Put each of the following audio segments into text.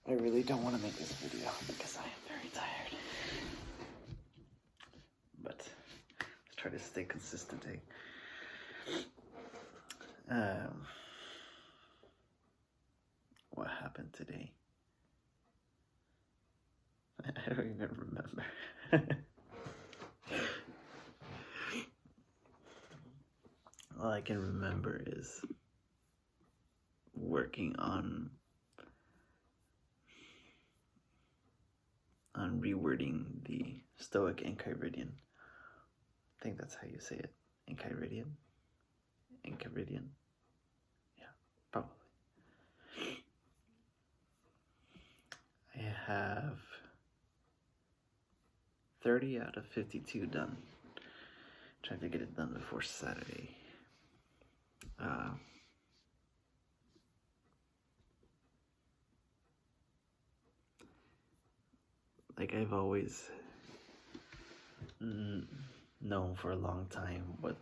I really don't want to make this video because I am very tired. But let's try to stay consistent, what happened today? I don't even remember. All I can remember is working on rewording the Stoic Enchiridion. I think that's how you say it. Enchiridion? Enchiridion? Yeah, probably. I have 30 out of 52 done. Trying to get it done before Saturday. Like I've always known for a long time what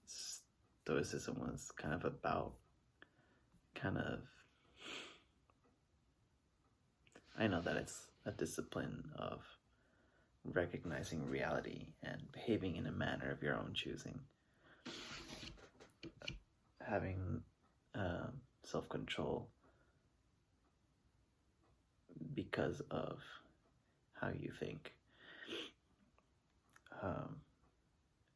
Stoicism was kind of about. I know that it's a discipline of recognizing reality and behaving in a manner of your own choosing. Having self-control because of how you think.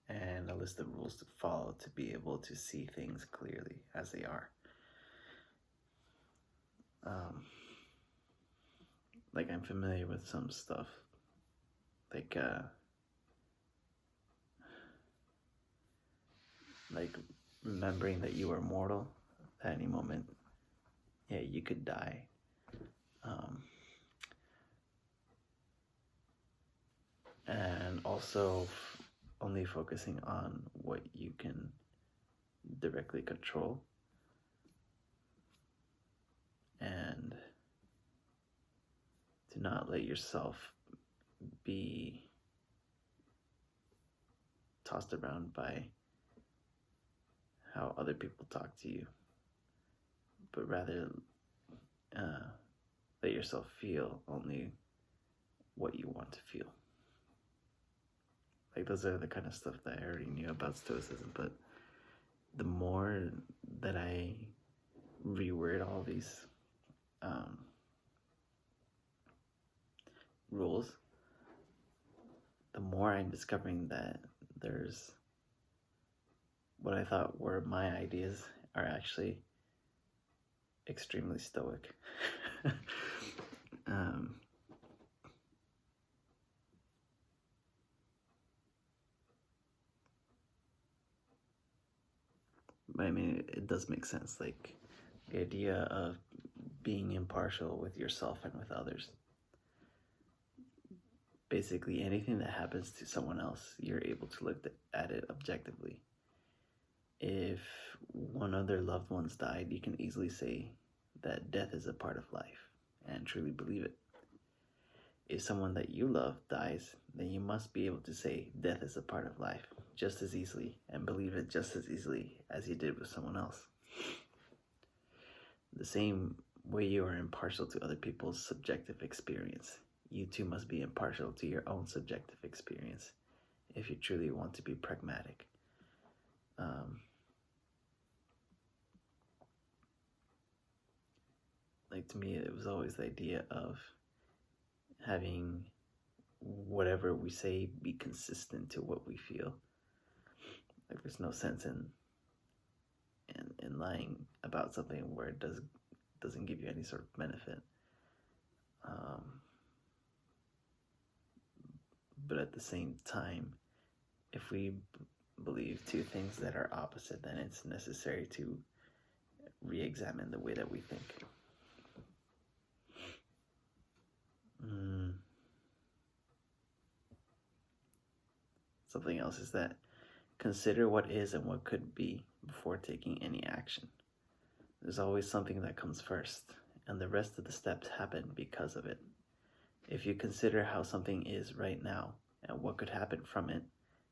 And a list of rules to follow to be able to see things clearly as they are. Like I'm familiar with some stuff, like remembering that you are mortal at any moment. Yeah, you could die. And also only focusing on what you can directly control, and to not let yourself be tossed around by how other people talk to you, but rather let yourself feel only what you want to feel. Like those are the kind of stuff that I already knew about Stoicism, but the more that I reword all these rules, the more I'm discovering that there's what I thought were my ideas are actually extremely Stoic. But I mean, it does make sense, like the idea of being impartial with yourself and with others. Basically, anything that happens to someone else, you're able to look at it objectively. If one of their loved ones died, you can easily say that death is a part of life and truly believe it. If someone that you love dies, then you must be able to say death is a part of life just as easily and believe it just as easily as you did with someone else. The same way you are impartial to other people's subjective experience, you too must be impartial to your own subjective experience if you truly want to be pragmatic. Like to me, it was always the idea of having whatever we say be consistent to what we feel. Like there's no sense in lying about something where it doesn't give you any sort of benefit. But at the same time, if we believe two things that are opposite, then it's necessary to re-examine the way that we think. Something else is that consider what is and what could be before taking any action. There's always something that comes first, and the rest of the steps happen because of it. If you consider how something is right now and what could happen from it,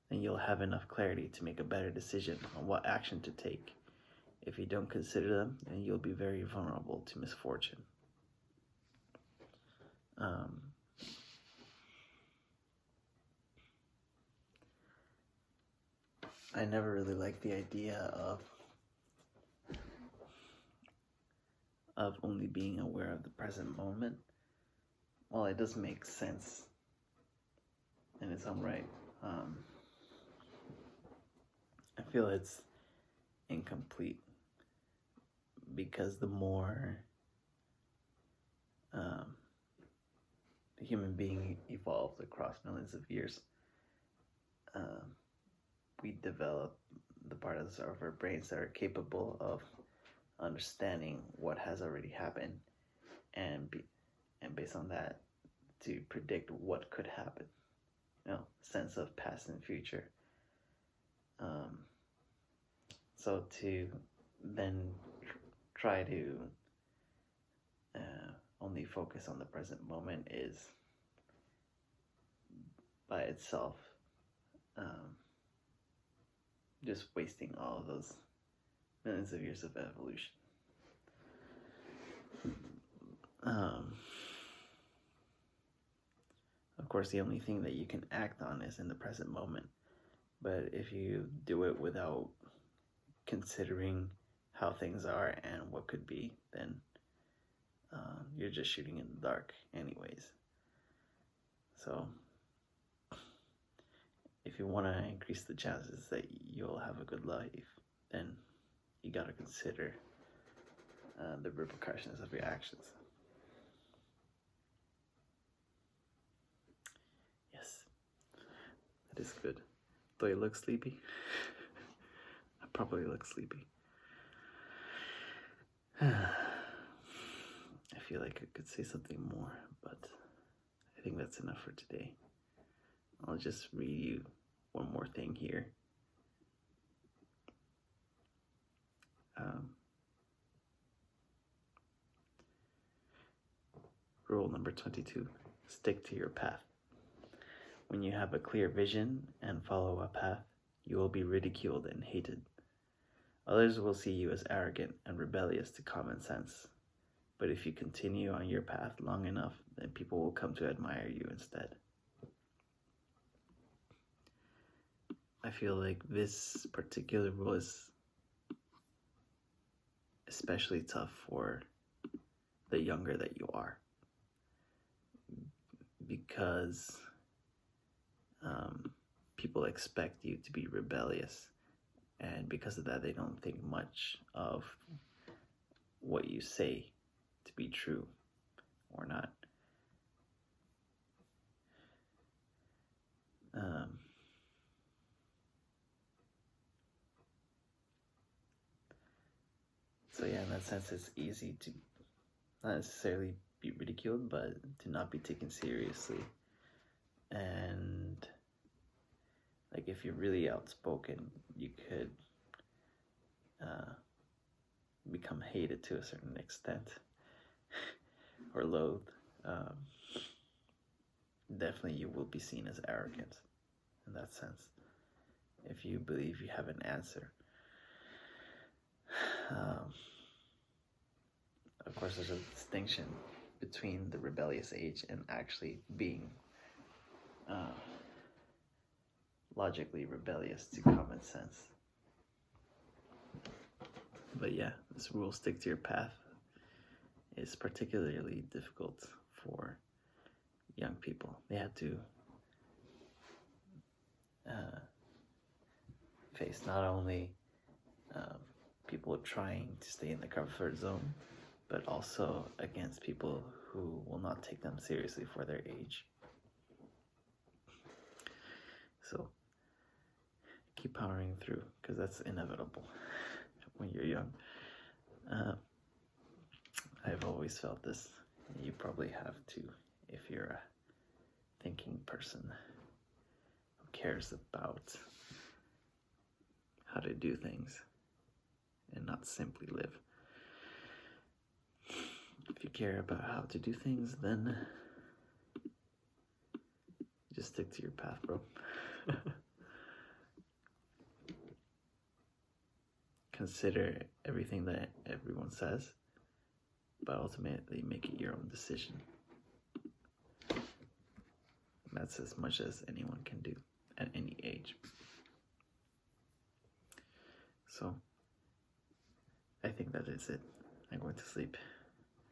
then you'll have enough clarity to make a better decision on what action to take. If you don't consider them, then you'll be very vulnerable to misfortune. I never really liked the idea of only being aware of the present moment. Well, it does make sense in its own right. I feel it's incomplete because the more the human being evolved across millions of years, we develop the parts of our brains that are capable of understanding what has already happened, and based on that, to predict what could happen. Sense of past and future. So to then try to only focus on the present moment is by itself just wasting all of those millions of years of evolution. Of course, the only thing that you can act on is in the present moment. But if you do it without considering how things are and what could be, then you're just shooting in the dark anyways. So if you want to increase the chances that you'll have a good life, then you got to consider the repercussions of your actions. Yes, that is good. Do I look sleepy? I probably look sleepy. I feel like I could say something more, but I think that's enough for today. I'll just read you one more thing here. Rule number 22, stick to your path. When you have a clear vision and follow a path, you will be ridiculed and hated. Others will see you as arrogant and rebellious to common sense. But if you continue on your path long enough, then people will come to admire you instead. I feel like this particular rule is especially tough for the younger that you are, because people expect you to be rebellious, and because of that, they don't think much of what you say to be true or not. So yeah, in that sense, it's easy to not necessarily be ridiculed, but to not be taken seriously. And like if you're really outspoken, you could become hated to a certain extent or loathed. Definitely you will be seen as arrogant in that sense if you believe you have an answer. Of course, there's a distinction between the rebellious age and actually being logically rebellious to common sense. But yeah, this rule, stick to your path, is particularly difficult for young people. They have to face not only people trying to stay in the comfort zone, but also against people who will not take them seriously for their age. So keep powering through, because that's inevitable when you're young. I've always felt this. You probably have too, if you're a thinking person who cares about how to do things and not simply live. If you care about how to do things, then just stick to your path, bro. Consider everything that everyone says, but ultimately make it your own decision. That's as much as anyone can do at any age. So, I think that is it. I'm going to sleep.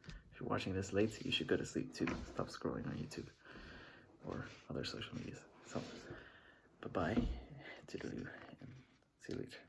If you're watching this late, you should go to sleep too. Stop scrolling on YouTube or other social medias. So, bye-bye. Toodaloo, and see you later.